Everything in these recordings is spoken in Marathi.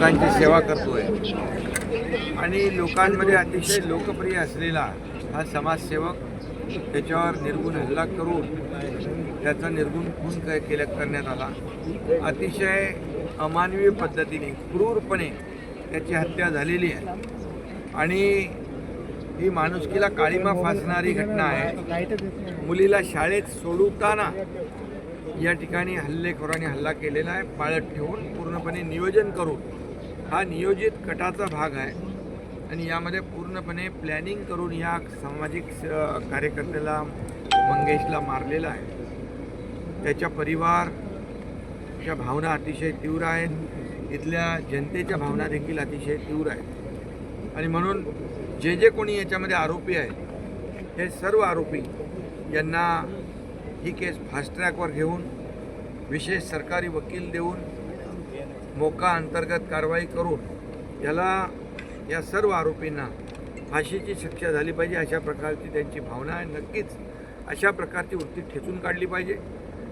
लोकांची सेवा करतोय आणि लोकांमध्ये अतिशय लोकप्रिय असलेला हा समाजसेवक त्याच्यावर निर्गुण हल्ला करून त्याचा निर्गुण खून करण्यात आला। अतिशय अमानवीय पद्धतीने क्रूरपणे त्याची हत्या झालेली आहे आणि ही माणुसकीला काळीमा फासणारी घटना आहे। मुलीला शाळेत सोडवताना या ठिकाणी हल्लेखोरांनी हल्ला केलेला आहे, पाळत ठेवून पूर्णपणे नियोजन करून। हा नियोजित कटाचा भाग आहे आणि यामध्ये पूर्णपणे प्लॅनिंग करून या सामाजिक कार्यकर्त्याला मंगेशला मारलेला आहे। त्याच्या परिवारच्या भावना अतिशय तीव्र आहेत, इथल्या जनतेच्या भावना देखील अतिशय तीव्र आहेत आणि म्हणून जे कोणी याच्यामध्ये आरोपी आहेत हे सर्व आरोपी यांना ही केस फास्ट ट्रॅकवर घेऊन विशेष सरकारी वकील देऊन मोका अंतर्गत कारवाई करून या सर्व आरोपींना फाशीची शिक्षा झाली पाहिजे अशा प्रकारची त्यांची भावना आहे। नक्कीच अशा प्रकारची वृत्ती ठेचून काढली पाहिजे।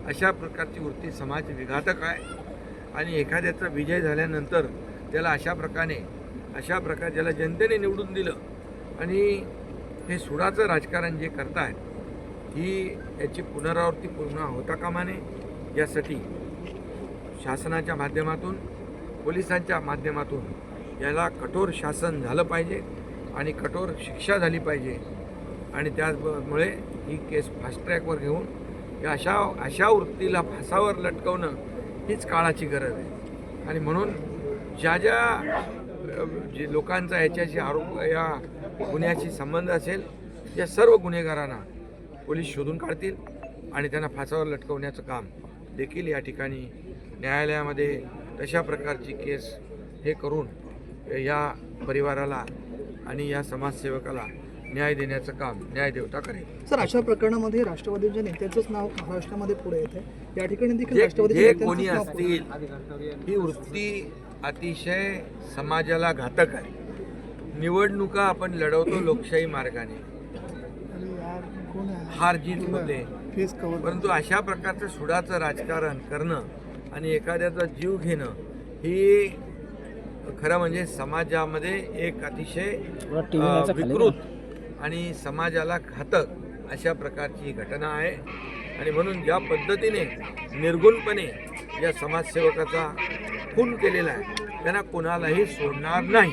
अशा प्रकारची वृत्ती समाज विघातक आहे आणि एखाद्याचा विजय झाल्यानंतर त्याला अशा प्रकारे ज्याला जनतेने निवडून दिलं आणि हे सुडाचं राजकारण जे करतायत याची पुनरावृत्ती पुन्हा होता कामा नये यासाठी शासनाच्या माध्यमातून पोलिसांच्या माध्यमातून याला कठोर शासन झालं पाहिजे आणि कठोर शिक्षा झाली पाहिजे आणि त्यामुळे ही केस फास्ट ट्रॅकवर घेऊन या अशा वृत्तीला फासावर लटकवणं हीच काळाची गरज आहे आणि म्हणून जे लोकांचा याच्याशी या गुन्ह्याशी संबंध असेल या सर्व गुन्हेगारांना पोलीस शोधून काढतील आणि त्यांना फासावर लटकवण्याचं काम देखील या ठिकाणी न्यायालयामध्ये तशा प्रकारची केस हे करून या परिवाराला आणि या समाजसेवकाला न्याय देण्याचं काम न्यायदेवता करेल। सर, अशा प्रकरणामध्ये राष्ट्रवादीच्या नेत्याचंच नाव महाराष्ट्रामध्ये पुढे येते। या ठिकाणी देखील जे कोणी असतील ही वृत्ती अतिशय समाजाला घातक आहे। निवडणुका आपण लढवतो लोकशाही मार्गाने, हार जीत होते, परंतु अशा प्रकारचं सुडाचं राजकारण करणं आणि एखाद्याचा जीव घेणं ही खरं म्हणजे समाजामध्ये एक अतिशय विकृत आणि समाजाला घातक अशा प्रकारची ही घटना आहे आणि म्हणून ज्या पद्धतीने निर्गुणपणे या समाजसेवकाचा खून केलेला आहे त्यांना कोणालाही सोडणार नाही।